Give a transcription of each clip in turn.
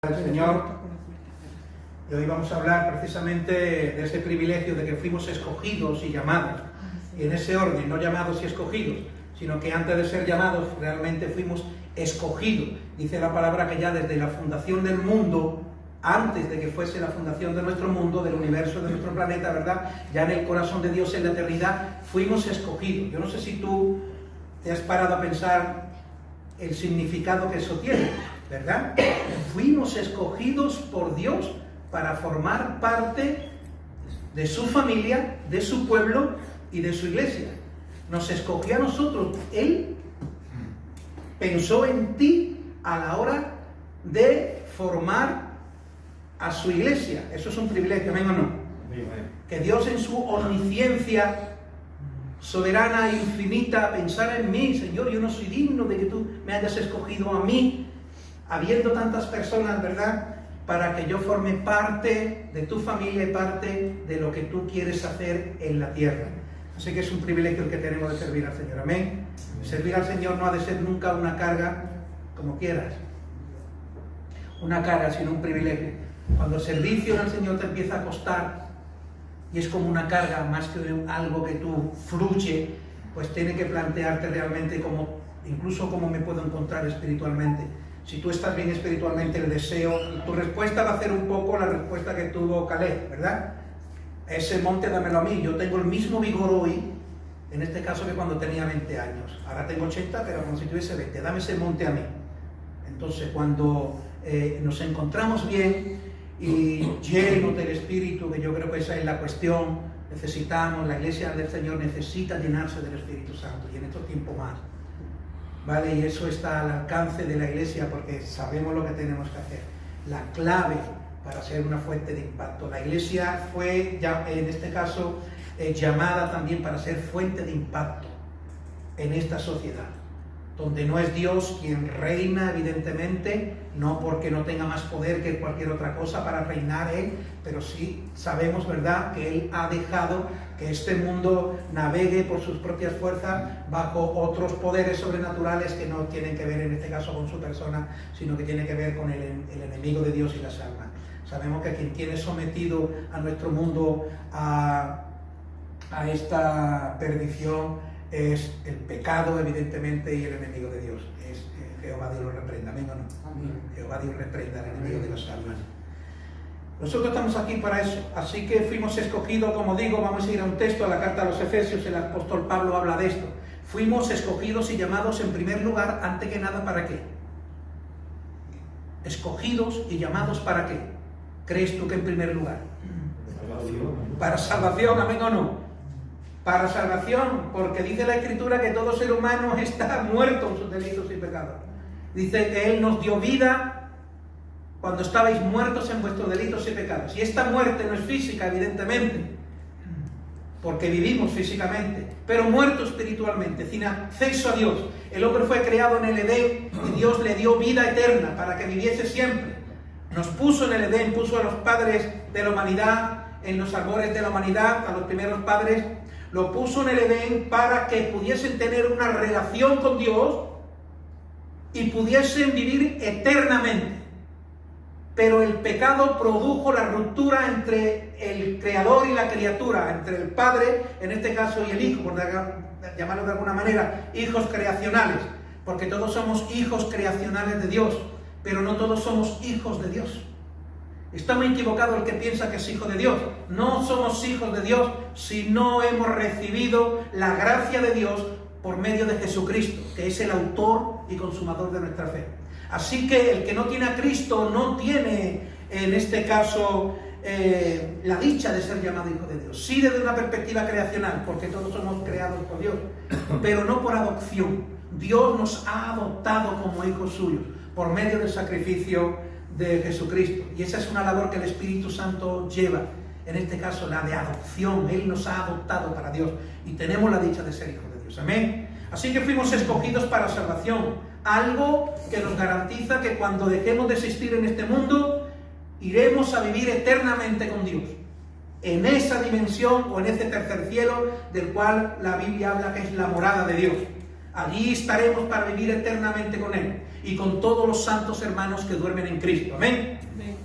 Al Señor, y hoy vamos a hablar precisamente de ese privilegio de que fuimos escogidos y llamados, y en ese orden, no llamados y escogidos, sino que antes de ser llamados realmente fuimos escogidos. Dice la palabra que ya desde la fundación del mundo, antes de que fuese la fundación de nuestro mundo, del universo, de nuestro planeta, ¿verdad? Ya en el corazón de Dios, en la eternidad, fuimos escogidos. Yo no sé si tú te has parado a pensar el significado que eso tiene, ¿verdad? Fuimos escogidos por Dios para formar parte de su familia, de su pueblo y de su iglesia. Nos escogió a nosotros. Él pensó en ti a la hora de formar a su iglesia. Eso es un privilegio, ¿amén o no? Que Dios en su omnisciencia soberana e infinita pensara en mí. Señor, yo no soy digno de que tú me hayas escogido a mí, habiendo tantas personas, ¿verdad?, para que yo forme parte de tu familia y parte de lo que tú quieres hacer en la tierra. Así que es un privilegio el que tenemos de servir al Señor. Amén. Servir al Señor no ha de ser nunca una carga, como quieras, una carga, sino un privilegio. Cuando el servicio al Señor te empieza a costar y es como una carga más que algo que tú fluye, pues tienes que plantearte realmente incluso cómo me puedo encontrar espiritualmente. Si tú estás bien espiritualmente, el deseo, tu respuesta va a ser un poco la respuesta que tuvo Caleb, ¿verdad? Ese monte dámelo a mí. Yo tengo el mismo vigor hoy, en este caso, que cuando tenía 20 años. Ahora tengo 80, pero como si tuviese 20. Dame ese monte a mí. Entonces, cuando nos encontramos bien y llenos del Espíritu, que yo creo que esa es la cuestión, necesitamos, la iglesia del Señor necesita llenarse del Espíritu Santo, y en estos tiempos más. ¿Vale? Y eso está al alcance de la iglesia porque sabemos lo que tenemos que hacer. La clave para ser una fuente de impacto. La iglesia fue, ya, en este caso, llamada también para ser fuente de impacto en esta sociedad, donde no es Dios quien reina, evidentemente, no porque no tenga más poder que cualquier otra cosa para reinar Él, pero sí sabemos, ¿verdad?, que Él ha dejado que este mundo navegue por sus propias fuerzas bajo otros poderes sobrenaturales que no tienen que ver en este caso con su persona, sino que tienen que ver con el enemigo de Dios y las almas. Sabemos que quien tiene sometido a nuestro mundo a esta perdición es el pecado, evidentemente, y el enemigo de Dios. Es Jehová Dios lo reprenda, ¿amén o no? Amén. Jehová Dios reprenda al enemigo de las almas. Nosotros estamos aquí para eso, así que fuimos escogidos, como digo, vamos a ir a un texto, a la carta a los Efesios, el apóstol Pablo habla de esto. Fuimos escogidos y llamados en primer lugar, antes que nada, ¿para qué? Escogidos y llamados ¿para qué? ¿Crees tú que en primer lugar? Para salvación, ¿amén o no? Para salvación, porque dice la Escritura que todo ser humano está muerto en sus delitos y pecados. Dice que Él nos dio vida cuando estabais muertos en vuestros delitos y pecados. Y esta muerte no es física, evidentemente, porque vivimos físicamente, pero muerto espiritualmente, sin acceso a Dios. El hombre fue creado en el Edén y Dios le dio vida eterna para que viviese siempre. Nos puso en el Edén, puso a los padres de la humanidad, en los árboles de la humanidad, a los primeros padres, lo puso en el Edén para que pudiesen tener una relación con Dios y pudiesen vivir eternamente. Pero el pecado produjo la ruptura entre el creador y la criatura, entre el padre, en este caso, y el hijo, por llamarlo de alguna manera, hijos creacionales, porque todos somos hijos creacionales de Dios, pero no todos somos hijos de Dios. Está muy equivocado el que piensa que es hijo de Dios. No somos hijos de Dios si no hemos recibido la gracia de Dios por medio de Jesucristo, que es el autor y consumador de nuestra fe. Así que el que no tiene a Cristo no tiene, en este caso, la dicha de ser llamado hijo de Dios. Sí, desde una perspectiva creacional, porque todos somos creados por Dios, pero no por adopción. Dios nos ha adoptado como hijos suyos por medio del sacrificio de Jesucristo. Y esa es una labor que el Espíritu Santo lleva, en este caso la de adopción. Él nos ha adoptado para Dios y tenemos la dicha de ser hijos de Dios. Amén. Así que fuimos escogidos para salvación, algo que nos garantiza que cuando dejemos de existir en este mundo, iremos a vivir eternamente con Dios, en esa dimensión o en ese tercer cielo del cual la Biblia habla que es la morada de Dios. Allí estaremos para vivir eternamente con Él. y con todos los santos hermanos que duermen en Cristo. Amén.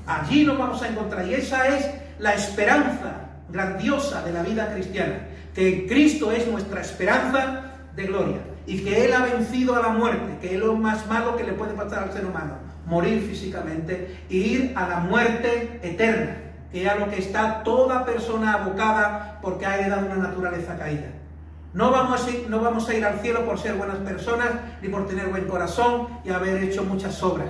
Allí nos vamos a encontrar, y esa es la esperanza grandiosa de la vida cristiana, que Cristo es nuestra esperanza de gloria, y que Él ha vencido a la muerte, que es lo más malo que le puede pasar al ser humano, morir físicamente e ir a la muerte eterna, que es a lo que está toda persona abocada porque ha heredado una naturaleza caída. No vamos a ir al cielo por ser buenas personas, ni por tener buen corazón y haber hecho muchas obras.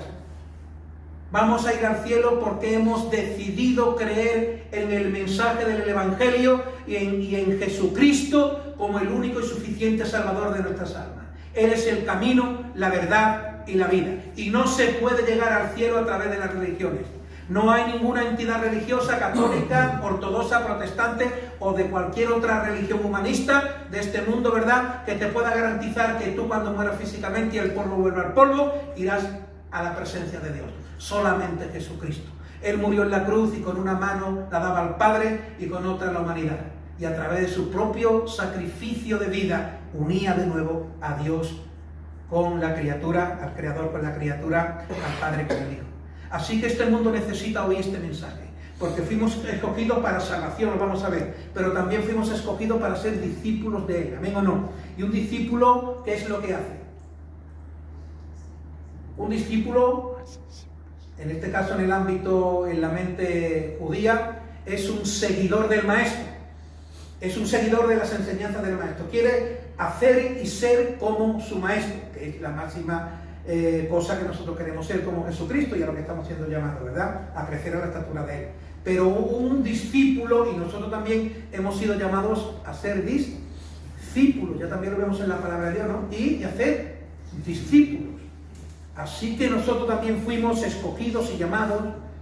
Vamos a ir al cielo porque hemos decidido creer en el mensaje del Evangelio y en Jesucristo como el único y suficiente Salvador de nuestras almas. Él es el camino, la verdad y la vida. Y no se puede llegar al cielo a través de las religiones. No hay ninguna entidad religiosa, católica, ortodoxa, protestante o de cualquier otra religión humanista de este mundo, ¿verdad?, que te pueda garantizar que tú, cuando mueras físicamente y el polvo vuelva al polvo, irás a la presencia de Dios. Solamente Jesucristo. Él murió en la cruz y con una mano la daba al Padre y con otra a la humanidad. Y a través de su propio sacrificio de vida unía de nuevo a Dios con la criatura, al Creador con la criatura, al Padre con el Hijo. Así que este mundo necesita oír este mensaje, porque fuimos escogidos para salvación, lo vamos a ver, pero también fuimos escogidos para ser discípulos de Él, ¿amén o no? Y un discípulo, ¿qué es lo que hace? Un discípulo, en este caso en el ámbito, en la mente judía, es un seguidor del maestro, es un seguidor de las enseñanzas del maestro, quiere hacer y ser como su maestro, que es la máxima cosa que nosotros queremos ser, como Jesucristo, y a lo que estamos siendo llamados, ¿verdad?, a crecer a la estatura de Él. Pero un discípulo, y nosotros también hemos sido llamados a ser discípulos, ya también lo vemos en la palabra de Dios, ¿no?, y hacer discípulos. Así que nosotros también fuimos escogidos y llamados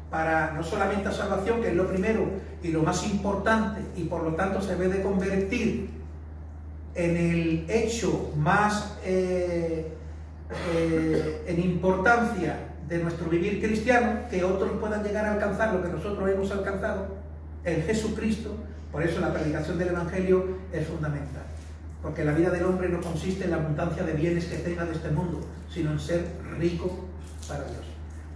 para no solamente a salvación, que es lo primero y lo más importante, y por lo tanto se debe de convertir en el hecho más en importancia de nuestro vivir cristiano, que otros puedan llegar a alcanzar lo que nosotros hemos alcanzado en Jesucristo. Por eso la predicación del Evangelio es fundamental, porque la vida del hombre no consiste en la abundancia de bienes que tenga de este mundo, sino en ser rico para Dios.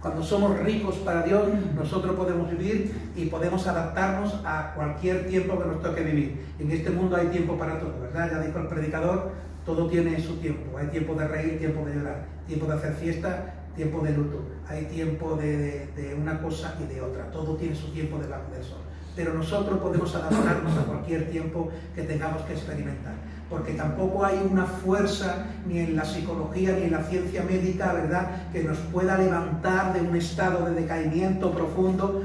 Cuando somos ricos para Dios, nosotros podemos vivir y podemos adaptarnos a cualquier tiempo que nos toque vivir. En este mundo hay tiempo para todo, ¿verdad? Ya dijo el predicador, todo tiene su tiempo. Hay tiempo de reír, tiempo de llorar, tiempo de hacer fiesta, tiempo de luto. Hay tiempo de una cosa y de otra. Todo tiene su tiempo debajo del sol. Pero nosotros podemos adaptarnos a cualquier tiempo que tengamos que experimentar, porque tampoco hay una fuerza ni en la psicología ni en la ciencia médica, ¿verdad?, que nos pueda levantar de un estado de decaimiento profundo,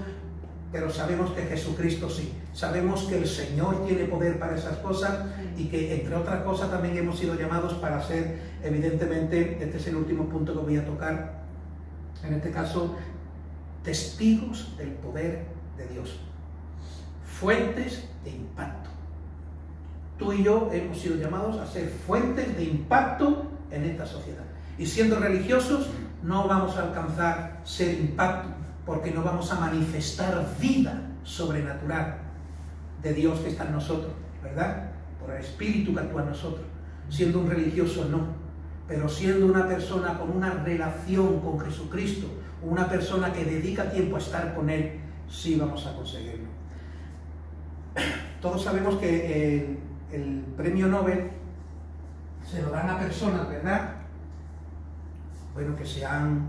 pero sabemos que Jesucristo sí. Sabemos que el Señor tiene poder para esas cosas y que, entre otras cosas, también hemos sido llamados para ser, evidentemente, este es el último punto que voy a tocar, en este caso, testigos del poder de Dios. Fuentes de impacto. Tú y yo hemos sido llamados a ser fuentes de impacto en esta sociedad. Y siendo religiosos no vamos a alcanzar ser impacto, porque no vamos a manifestar vida sobrenatural de Dios que está en nosotros, ¿verdad? Por el Espíritu que actúa en nosotros. Siendo un religioso no, pero siendo una persona con una relación con Jesucristo, una persona que dedica tiempo a estar con Él, sí vamos a conseguirlo. Todos sabemos que el premio Nobel se lo dan a personas, ¿verdad?, bueno, que se han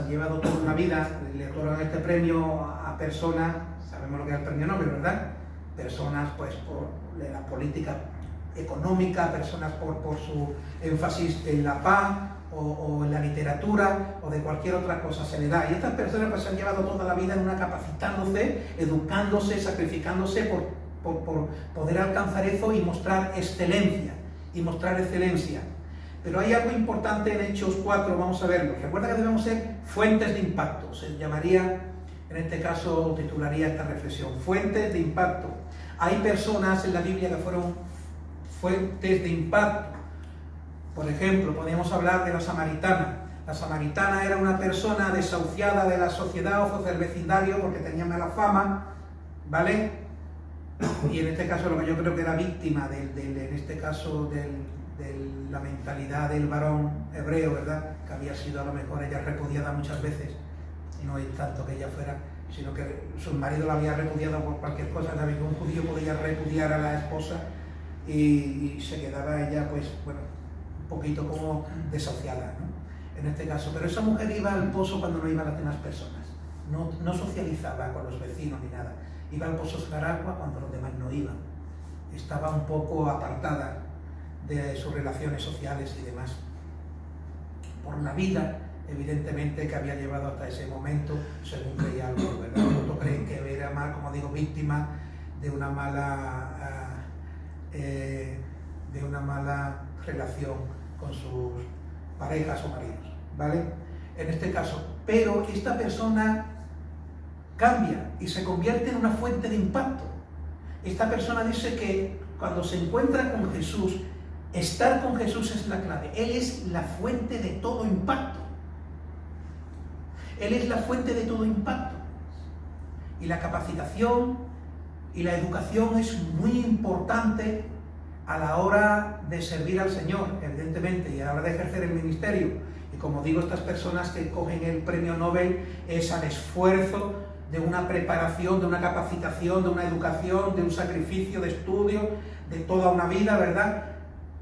llevado toda una vida, le otorgan este premio a personas, sabemos lo que es el premio Nobel, ¿verdad?, personas pues por la política económica, personas por su énfasis en la paz o en la literatura o de cualquier otra cosa se le da. Y estas personas pues se han llevado toda la vida en una capacitándose, educándose, sacrificándose por poder alcanzar eso y mostrar excelencia, Pero hay algo importante en Hechos 4, vamos a verlo. Recuerda que debemos ser fuentes de impacto. Se llamaría, en este caso, titularía esta reflexión, fuentes de impacto. Hay personas en la Biblia que fueron fuentes de impacto. Por ejemplo, podemos hablar de la samaritana. La samaritana era una persona desahuciada de la sociedad o del vecindario porque tenía mala fama, ¿vale? Y en este caso lo que yo creo que era víctima del de la mentalidad del varón hebreo, ¿verdad? Que había sido a lo mejor ella repudiada muchas veces, y no es tanto que ella fuera, sino que su marido la había repudiado por cualquier cosa. También un judío podía repudiar a la esposa y se quedaba ella, pues, bueno, un poquito como desahuciada, ¿no? En este caso. Pero esa mujer iba al pozo cuando no iban las demás personas, no socializaba con los vecinos ni nada, iba al pozo a sacar agua cuando los demás no iban, estaba un poco apartada de sus relaciones sociales y demás, por la vida, evidentemente, que había llevado hasta ese momento, según creía algo, ¿verdad? Otros creen que era más, como digo, víctima de una mala relación con sus parejas o maridos, ¿vale? En este caso, pero esta persona cambia y se convierte en una fuente de impacto. Esta persona dice que cuando se encuentra con Jesús, estar con Jesús es la clave. Él es la fuente de todo impacto. Él es la fuente de todo impacto. Y la capacitación y la educación es muy importante a la hora de servir al Señor, evidentemente, y a la hora de ejercer el ministerio. Y como digo, estas personas que cogen el premio Nobel es al esfuerzo de una preparación, de una capacitación, de una educación, de un sacrificio, de estudio, de toda una vida, ¿verdad?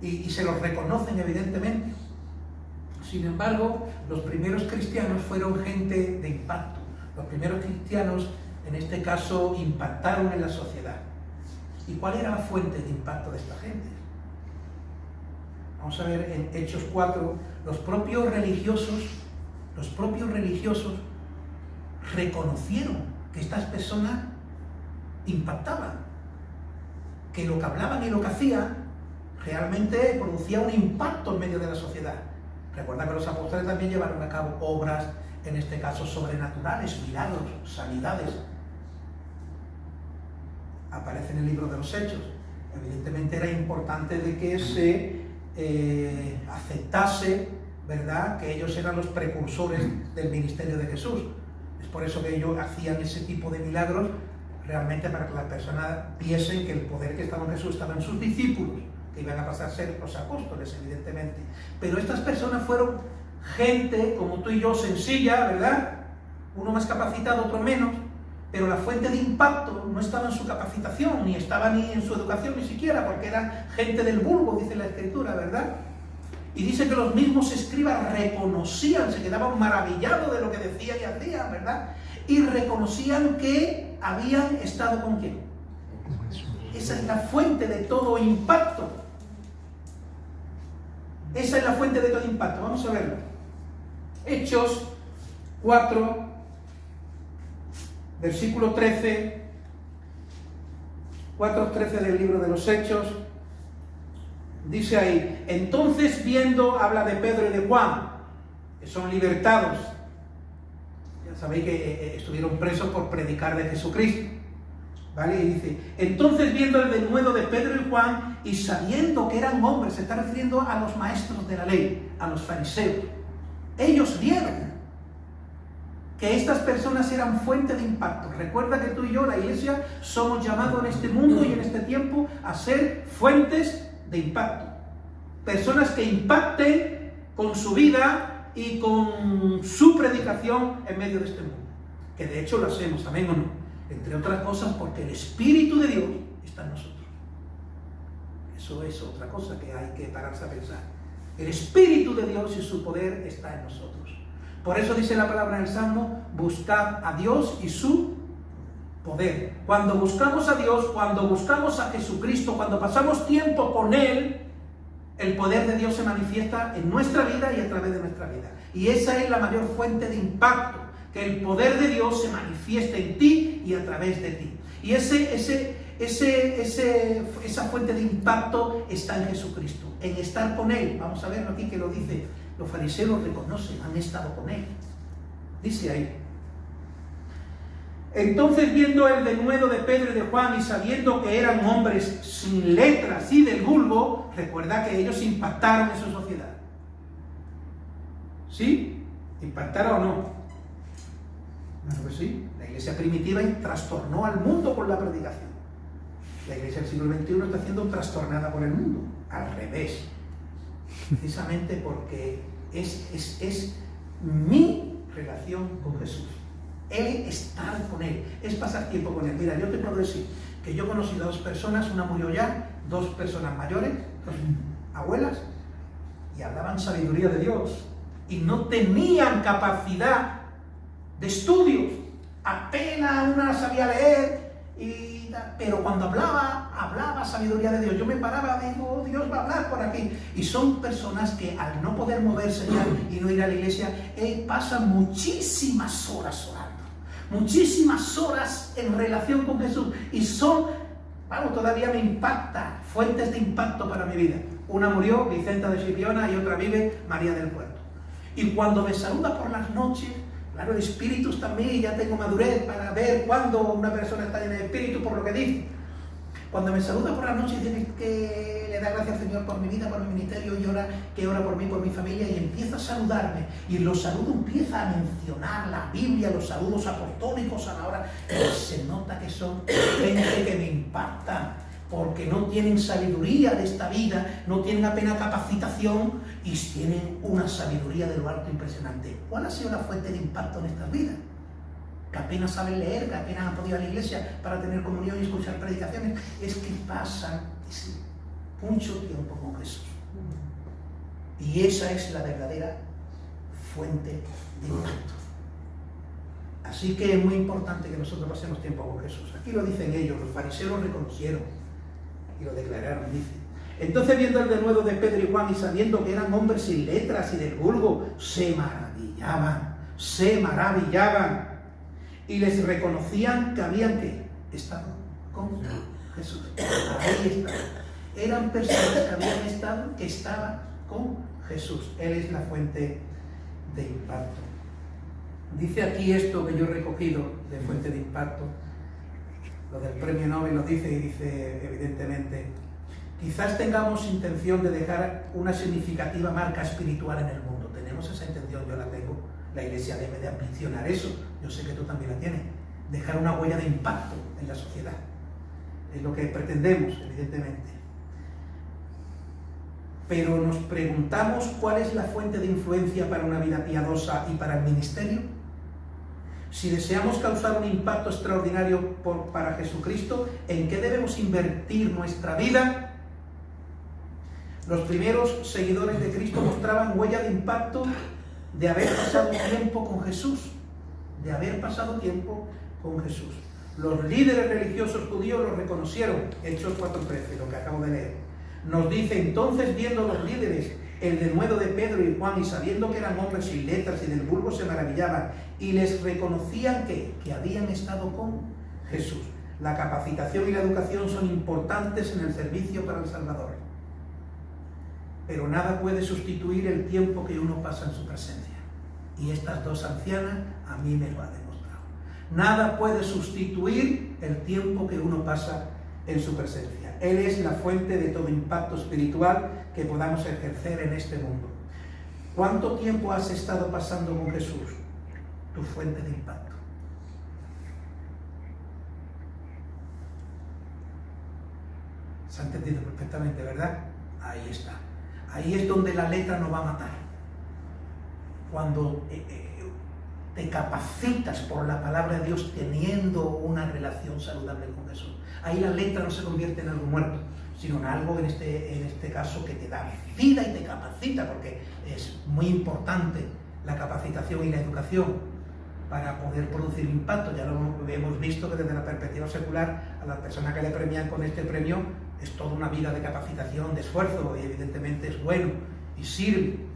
Y se los reconocen, evidentemente. Sin embargo, los primeros cristianos fueron gente de impacto. Los primeros cristianos, en este caso, impactaron en la sociedad. ¿Y cuál era la fuente de impacto de esta gente? Vamos a ver en Hechos 4, los propios religiosos reconocieron que estas personas impactaban, que lo que hablaban y lo que hacían realmente producía un impacto en medio de la sociedad. Recuerda que los apóstoles también llevaron a cabo obras, en este caso sobrenaturales, milagros, sanidades. Aparece en el libro de los Hechos. Evidentemente era importante de que se aceptase, ¿verdad?, que ellos eran los precursores del ministerio de Jesús. Es por eso que ellos hacían ese tipo de milagros, realmente para que las personas viesen que el poder que estaba en Jesús estaba en sus discípulos, que iban a pasar a ser los apóstoles, evidentemente. Pero estas personas fueron gente, como tú y yo, sencilla, ¿verdad? Uno más capacitado, otro menos, pero la fuente de impacto no estaba en su capacitación, ni estaba ni en su educación, ni siquiera, porque era gente del vulgo, dice la Escritura, ¿verdad? Y dice que los mismos escribas reconocían, se quedaban maravillados de lo que decían y hacían, ¿verdad? Y reconocían que habían estado con quién. Esa es la fuente de todo impacto. Esa es la fuente de todo impacto. Vamos a verlo. Hechos 4, versículo 13, 4:13 del libro de los Hechos. Dice ahí: entonces viendo, habla de Pedro y de Juan, que son libertados. Ya sabéis que estuvieron presos por predicar de Jesucristo, ¿vale? Y dice: entonces viendo el denuedo de Pedro y Juan, y sabiendo que eran hombres, se está refiriendo a los maestros de la ley, a los fariseos. Ellos vieron que estas personas eran fuente de impacto. Recuerda que tú y yo, la iglesia, somos llamados en este mundo y en este tiempo a ser fuentes de impacto. Personas que impacten con su vida y con su predicación en medio de este mundo. Que de hecho lo hacemos, ¿amén o no? Entre otras cosas porque el Espíritu de Dios está en nosotros. Eso es otra cosa que hay que pararse a pensar. El Espíritu de Dios y su poder está en nosotros. Por eso dice la palabra en el Salmo: buscad a Dios y su poder. Cuando buscamos a Dios, cuando buscamos a Jesucristo, cuando pasamos tiempo con Él, el poder de Dios se manifiesta en nuestra vida y a través de nuestra vida. Y esa es la mayor fuente de impacto, que el poder de Dios se manifieste en ti y a través de ti. Y esa fuente de impacto está en Jesucristo, en estar con Él. Vamos a ver aquí que lo dice. Los fariseos lo reconocen, han estado con Él. Dice ahí: entonces viendo el denuedo de Pedro y de Juan, y sabiendo que eran hombres sin letras y del vulgo, recuerda que ellos impactaron en su sociedad. ¿Sí? ¿Impactaron o no? Claro que sí. La iglesia primitiva trastornó al mundo con la predicación. La iglesia del siglo XXI está siendo trastornada por el mundo. Al revés. precisamente porque es mi relación con Jesús. Él estar con Él, es pasar tiempo con Él. Mira, yo te puedo decir que yo he conocido a 2 personas, una murió ya, 2 personas mayores, 2 abuelas, y hablaban sabiduría de Dios, y no tenían capacidad de estudios, apenas una sabía leer, pero cuando hablaba sabiduría de Dios. Yo me paraba y digo, Dios va a hablar por aquí. Y son personas que al no poder moverse ya y no ir a la iglesia, pasan muchísimas horas orando, muchísimas horas en relación con Jesús. Y son, todavía me impacta, fuentes de impacto para mi vida. Una murió, Vicenta de Chipiona, y otra vive, María del Puerto. Y cuando me saluda por las noches, claro, el espíritu también, ya tengo madurez para ver cuándo una persona está llena de espíritu por lo que dice. Cuando me saluda por las noches, dice que le da gracias al Señor por mi vida, por mi ministerio, y que ora por mí, por mi familia, y empieza a saludarme. Y en los saludos empieza a mencionar la Biblia, los saludos apostólicos a la hora. Se nota que son gente que me impacta, porque no tienen sabiduría de esta vida, no tienen apenas capacitación, y tienen una sabiduría de lo alto impresionante. ¿Cuál ha sido la fuente de impacto en estas vidas? Que apenas saben leer, que apenas han podido ir a la iglesia para tener comunión y escuchar predicaciones. Es que pasan mucho tiempo con Jesús. Y esa es la verdadera fuente de impacto. Así que es muy importante que nosotros pasemos tiempo con Jesús. Aquí lo dicen ellos, los fariseos lo reconocieron y lo declararon, dice. Entonces, viendo el denuedo de Pedro y Juan y sabiendo que eran hombres sin letras y del vulgo, se maravillaban y les reconocían que habían estado con Jesús. Ahí estaban. Eran personas que habían estado, que estaban con Jesús. Él es la fuente de impacto. Dice aquí esto que yo he recogido de fuente de impacto. Lo del premio Nobel lo dice, y dice evidentemente: quizás tengamos intención de dejar una significativa marca espiritual en el mundo. Tenemos esa intención, yo la tengo. La iglesia debe de ambicionar eso. Yo sé que tú también la tienes. Dejar una huella de impacto en la sociedad. Es lo que pretendemos, evidentemente. Pero nos preguntamos cuál es la fuente de influencia para una vida piadosa y para el ministerio. Si deseamos causar un impacto extraordinario para Jesucristo, ¿en qué debemos invertir nuestra vida? Los primeros seguidores de Cristo mostraban huella de impacto de haber pasado tiempo con Jesús. De haber pasado tiempo con Jesús. Los líderes religiosos judíos lo reconocieron. Hechos 4:13, lo que acabo de leer. Nos dice: entonces, viendo los líderes el denuedo de Pedro y Juan, y sabiendo que eran hombres sin letras y del vulgo, se maravillaban y les reconocían que habían estado con Jesús. La capacitación y la educación son importantes en el servicio para el Salvador, pero nada puede sustituir el tiempo que uno pasa en su presencia. Y estas 2 ancianas a mí me lo han demostrado. Nada puede sustituir el tiempo que uno pasa en su presencia. Él es la fuente de todo impacto espiritual que podamos ejercer en este mundo. ¿Cuánto tiempo has estado pasando con Jesús? Tu fuente de impacto. ¿Se ha entendido perfectamente, verdad? Ahí está. Ahí es donde la letra nos va a matar. Cuando te capacitas por la palabra de Dios teniendo una relación saludable con Jesús. Ahí la letra no se convierte en algo muerto, sino en algo, en este caso, que te da vida y te capacita, porque es muy importante la capacitación y la educación para poder producir impacto. Ya lo hemos visto que desde la perspectiva secular, a las personas que le premian con este premio, es toda una vida de capacitación, de esfuerzo, y evidentemente es bueno y sirve.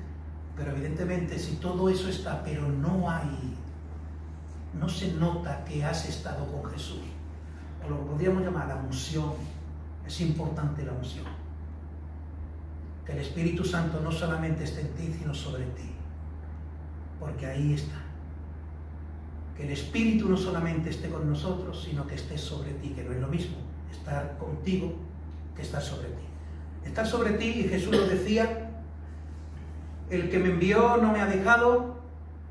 Pero evidentemente, si todo eso está, pero no se nota que has estado con Jesús, o lo que podríamos llamar la unción. Es importante la unción. Que el Espíritu Santo no solamente esté en ti, sino sobre ti, porque ahí está. Que el Espíritu no solamente esté con nosotros, sino que esté sobre ti, que no es lo mismo estar contigo que estar sobre ti. Estar sobre ti, y Jesús lo decía: el que me envió no me ha dejado.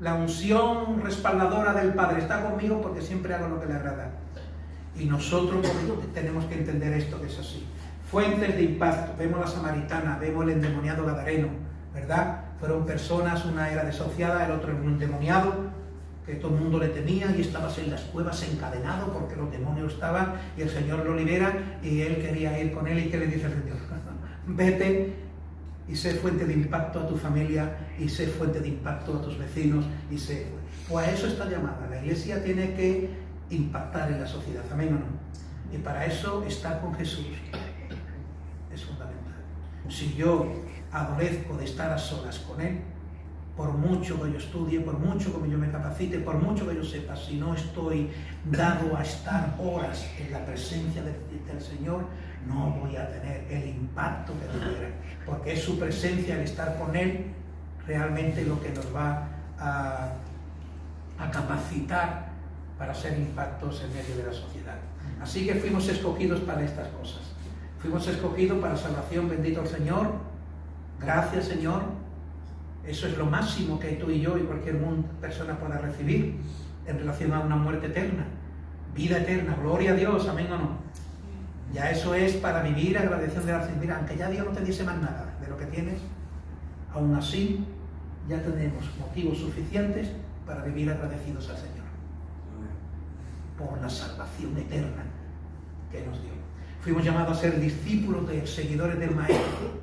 La unción respaldadora del Padre está conmigo porque siempre hago lo que le agrada. Y nosotros tenemos que entender esto, que es así. Fuentes de impacto. Vemos la samaritana, vemos el endemoniado gadareno, ¿verdad? Fueron personas, una era desociada, el otro era un endemoniado, que todo el mundo le temía y estabas en las cuevas encadenado porque los demonios estaban y el Señor lo libera y él quería ir con él. ¿Y qué le dice el Señor? Vete y sé fuente de impacto a tu familia y sé fuente de impacto a tus vecinos y sé... Pues a eso está llamada. La iglesia tiene que impactar en la sociedad, ¿amén o no? Y para eso estar con Jesús es fundamental. Si yo adolezco de estar a solas con Él, por mucho que yo estudie, por mucho que yo me capacite, por mucho que yo sepa, si no estoy dado a estar horas en la presencia del Señor, no voy a tener el impacto que debiera, porque es su presencia, el estar con Él, realmente lo que nos va a capacitar para hacer impactos en medio de la sociedad. Así que fuimos escogidos para estas cosas. Fuimos escogidos para salvación, bendito el Señor. Gracias, Señor. Eso es lo máximo que tú y yo y cualquier persona pueda recibir en relación a una muerte eterna. Vida eterna, gloria a Dios, amén o no. Ya eso es para vivir agradeciendo de la Señor. Mira, aunque ya Dios no te diese más nada de lo que tienes, aún así ya tenemos motivos suficientes para vivir agradecidos al Señor por la salvación eterna que nos dio. Fuimos llamados a ser discípulos, seguidores del Maestro.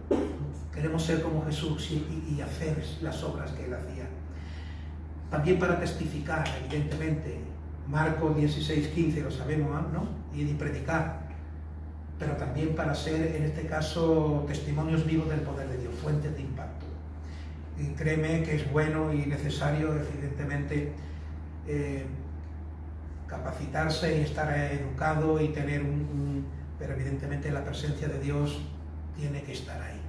Queremos ser como Jesús y hacer las obras que Él hacía. También para testificar, evidentemente, Marcos 16:15, lo sabemos, ¿no? Y predicar. Pero también para ser, en este caso, testimonios vivos del poder de Dios, fuentes de impacto. Y créeme que es bueno y necesario, evidentemente, capacitarse y estar educado y tener pero evidentemente la presencia de Dios tiene que estar ahí.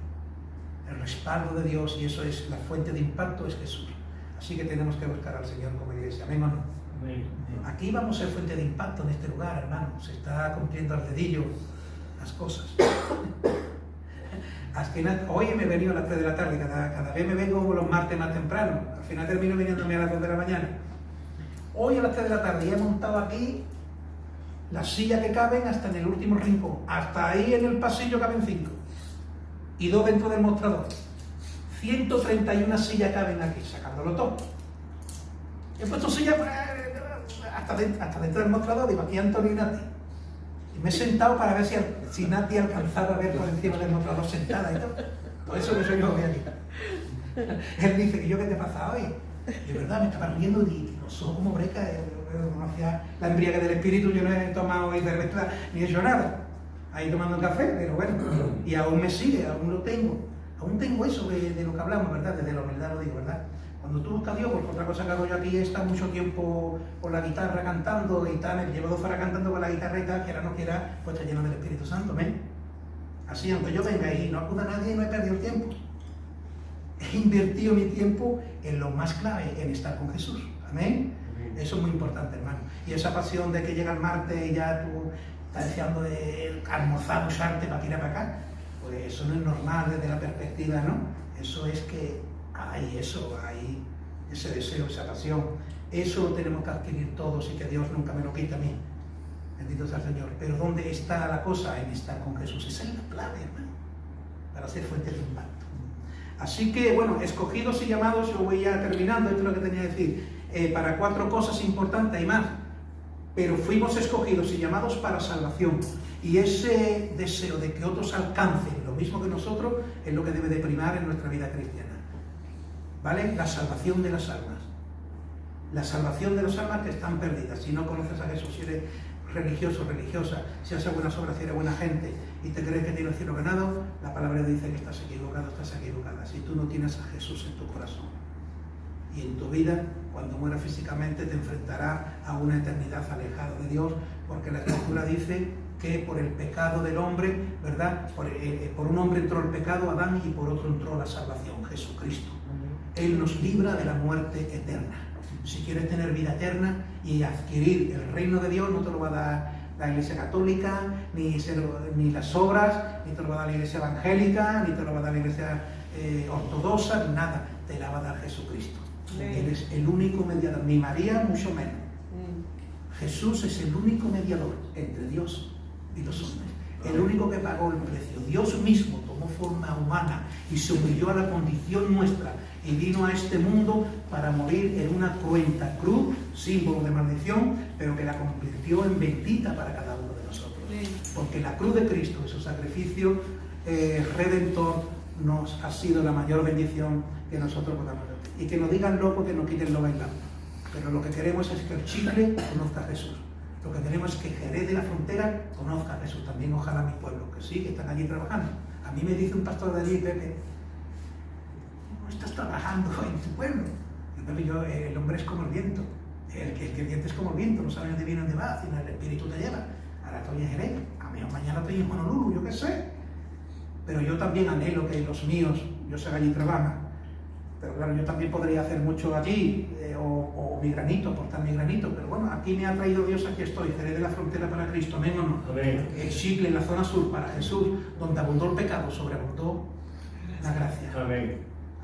El respaldo de Dios, y eso es la fuente de impacto, es Jesús. Así que tenemos que buscar al Señor como iglesia. ¿Amén o no? Amén. Aquí vamos a ser fuente de impacto en este lugar, hermano. Se está cumpliendo al dedillo las cosas. Hoy me he venido a las 3 de la tarde, cada vez me vengo los martes más temprano. Al final termino viniéndome a las 2 de la mañana. Hoy a las 3 de la tarde he montado aquí las sillas que caben hasta en el último rincón. Hasta ahí en el pasillo caben 5. Y 2 dentro del mostrador. 131 sillas caben aquí, sacándolo todo. He puesto sillas hasta dentro del mostrador, digo, aquí Antonio y Nati. Y me he sentado para ver si Nati alcanzaba a ver por encima del mostrador sentada y todo. Por eso que soy yo hoy aquí. Él dice, ¿y yo qué te pasa hoy? De verdad, me estaba riendo y los ojos como breca, no hacía la embriague del espíritu, yo no he tomado hoy cerveza ni he hecho nada. Ahí tomando un café, pero bueno, y aún me sigue, aún lo tengo. Aún tengo eso de lo que hablamos, ¿verdad? Desde la humildad lo digo, ¿verdad? Cuando tú buscas a Dios, porque otra cosa que hago yo aquí es estar mucho tiempo con la guitarra cantando y tal, me llevo 2 horas cantando con la guitarra y tal, quiera o no quiera, pues está lleno del Espíritu Santo, ¿ven? Así, aunque yo venga y no acuda a nadie, no he perdido el tiempo. He invertido mi tiempo en lo más clave, en estar con Jesús, ¿amén? Eso es muy importante, hermano. Y esa pasión de que llega el martes y ya tú estás deseando de almorzar, usarte para tirar para acá, pues eso no es normal desde la perspectiva, ¿no? Eso es que hay ese deseo, esa pasión. Eso lo tenemos que adquirir todos y que Dios nunca me lo quita a mí. Bendito sea el Señor. Pero ¿dónde está la cosa? En estar con Jesús. Esa es la clave, hermano, para ser fuente de impacto. Así que, bueno, escogidos y llamados, yo voy ya terminando, esto es lo que tenía que decir, para 4 cosas importantes y más. Pero fuimos escogidos y llamados para salvación. Y ese deseo de que otros alcancen lo mismo que nosotros es lo que debe de primar en nuestra vida cristiana. ¿Vale? La salvación de las almas. La salvación de las almas que están perdidas. Si no conoces a Jesús, si eres religioso, religiosa, si haces buenas obras, si eres buena gente y te crees que tienes el cielo ganado, la palabra dice que estás equivocado, estás equivocada. Si tú no tienes a Jesús en tu corazón y en tu vida, cuando mueras físicamente te enfrentarás a una eternidad alejado de Dios, porque la Escritura dice que por el pecado del hombre, ¿verdad? Por un hombre entró el pecado, Adán, y por otro entró la salvación, Jesucristo. Él nos libra de la muerte eterna. Si quieres tener vida eterna y adquirir el reino de Dios, no te lo va a dar la Iglesia Católica, ni las obras, ni te lo va a dar la Iglesia Evangélica, ni te lo va a dar la Iglesia Ortodoxa, nada. Te la va a dar Jesucristo. Él es el único mediador, ni María mucho menos. Jesús es el único mediador entre Dios y los hombres. El único que pagó el precio. Dios mismo tomó tomó forma humana y se humilló a la condición nuestra y vino a este mundo para morir en una cruenta cruz, símbolo de maldición, pero que la convirtió en bendita para cada uno de nosotros. Porque la cruz de Cristo y su sacrificio redentor nos ha sido la mayor bendición que nosotros podamos ver. Y que nos digan loco, que nos quiten lo bailando. Pero lo que queremos es que el Chile conozca a Jesús. Lo que queremos es que Jerez de la Frontera conozca a Jesús. También ojalá mi pueblo, que sí, que están allí trabajando. A mí me dice un pastor de allí, Pepe, ¿cómo estás trabajando en tu pueblo? Y Pepe, el hombre es como el viento. El viento es como el viento, no sabes dónde viene, dónde va, sino el espíritu te lleva. Ahora estoy en Jerez, a mí mañana estoy en Honolulu, yo qué sé. Pero yo también anhelo que los míos, yo sé que allí trabajan. Pero claro, yo también podría hacer mucho allí, o mi granito, aportar mi granito. Pero bueno, aquí me ha traído Dios, aquí estoy, Jerez de la Frontera para Cristo, amén o no. Amén. El Chicle, en la zona sur, para Jesús, donde abundó el pecado, sobreabundó la gracia. Amén.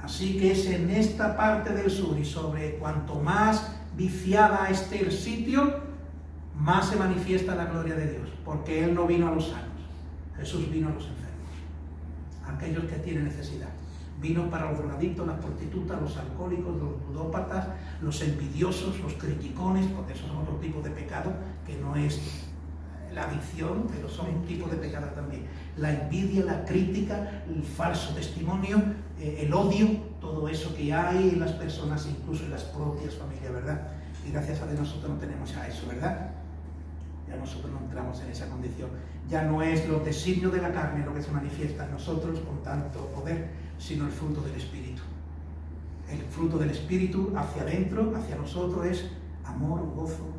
Así que es en esta parte del sur, y sobre cuanto más viciada esté el sitio, más se manifiesta la gloria de Dios, porque Él no vino a los sanos, Jesús vino a los enfermos, a aquellos que tienen necesidad. Vino para los drogadictos, las prostitutas, los alcohólicos, los ludópatas, los envidiosos, los criticones, porque esos son otro tipo de pecado, que no es la adicción, pero son un tipo de pecado también. La envidia, la crítica, el falso testimonio, el odio, todo eso que hay en las personas, incluso en las propias familias, ¿verdad? Y gracias a Dios nosotros no tenemos ya eso, ¿verdad? Ya nosotros no entramos en esa condición. Ya no es los designios de la carne lo que se manifiesta en nosotros con tanto poder, sino el fruto del Espíritu. El fruto del Espíritu hacia adentro, hacia nosotros, es amor, gozo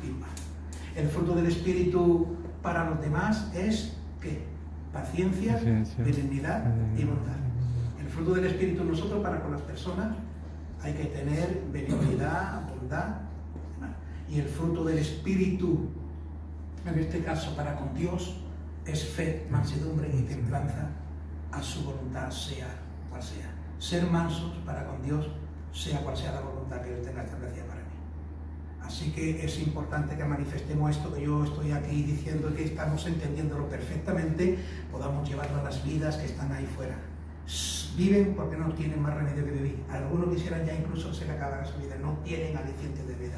y paz. El fruto del Espíritu para los demás es, ¿qué? Paciencia, benignidad y bondad. El fruto del Espíritu nosotros para con las personas hay que tener benignidad, bondad. Y el fruto del Espíritu, en este caso para con Dios, es fe, mansedumbre y templanza a su voluntad, sea cual sea. Ser mansos para con Dios, sea cual sea la voluntad que Él tenga establecida para mí. Así que es importante que manifestemos esto que yo estoy aquí diciendo, que estamos entendiéndolo perfectamente, podamos llevarlo a las vidas que están ahí fuera. Viven porque no tienen más remedio que vivir. Algunos quisieran ya incluso se le acabara su vida, no tienen aliciente de vida.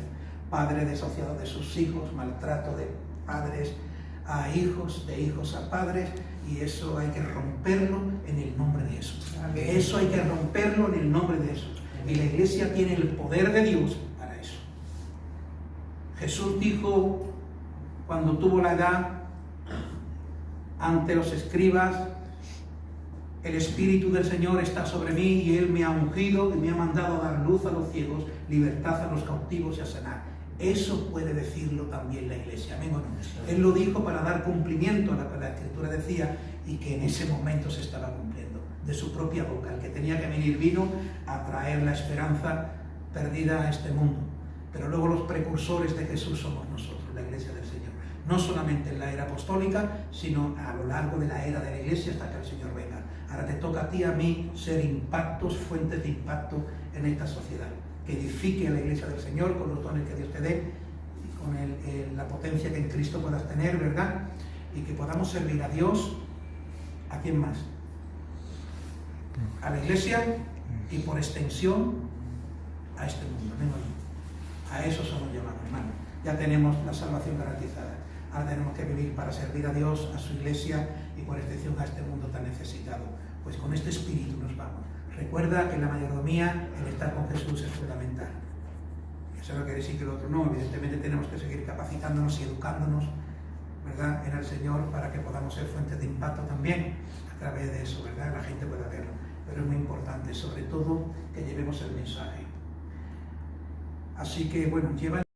Padres desociados de sus hijos, maltrato de padres a hijos, de hijos a padres, y eso hay que romperlo en el nombre de Jesús. Eso hay que romperlo en el nombre de Jesús. Y la iglesia tiene el poder de Dios para eso. Jesús dijo, cuando tuvo la edad, ante los escribas, el Espíritu del Señor está sobre mí y Él me ha ungido y me ha mandado a dar luz a los ciegos, libertad a los cautivos y a sanar. Eso puede decirlo también la iglesia, amén o no. Él lo dijo para dar cumplimiento a lo que la Escritura decía y que en ese momento se estaba cumpliendo. De su propia boca, el que tenía que venir vino a traer la esperanza perdida a este mundo. Pero luego los precursores de Jesús somos nosotros, la iglesia del Señor. No solamente en la era apostólica, sino a lo largo de la era de la iglesia hasta que el Señor venga. Ahora te toca a ti, a mí, ser impactos, fuentes de impacto en esta sociedad. Que edifique a la iglesia del Señor con los dones que Dios te dé y con la potencia que en Cristo puedas tener, ¿verdad? Y que podamos servir a Dios, ¿a quién más? A la iglesia y por extensión a este mundo. A eso somos llamados, hermano. Ya tenemos la salvación garantizada. Ahora tenemos que vivir para servir a Dios, a su iglesia y por extensión a este mundo tan necesitado. Pues con este espíritu nos vamos. Recuerda que en la mayordomía el estar con Jesús es fundamental. Eso no quiere decir que el otro no. Evidentemente tenemos que seguir capacitándonos y educándonos, ¿verdad?, en el Señor para que podamos ser fuentes de impacto también a través de eso, ¿verdad? La gente pueda verlo. Pero es muy importante, sobre todo, que llevemos el mensaje. Así que, bueno, lleva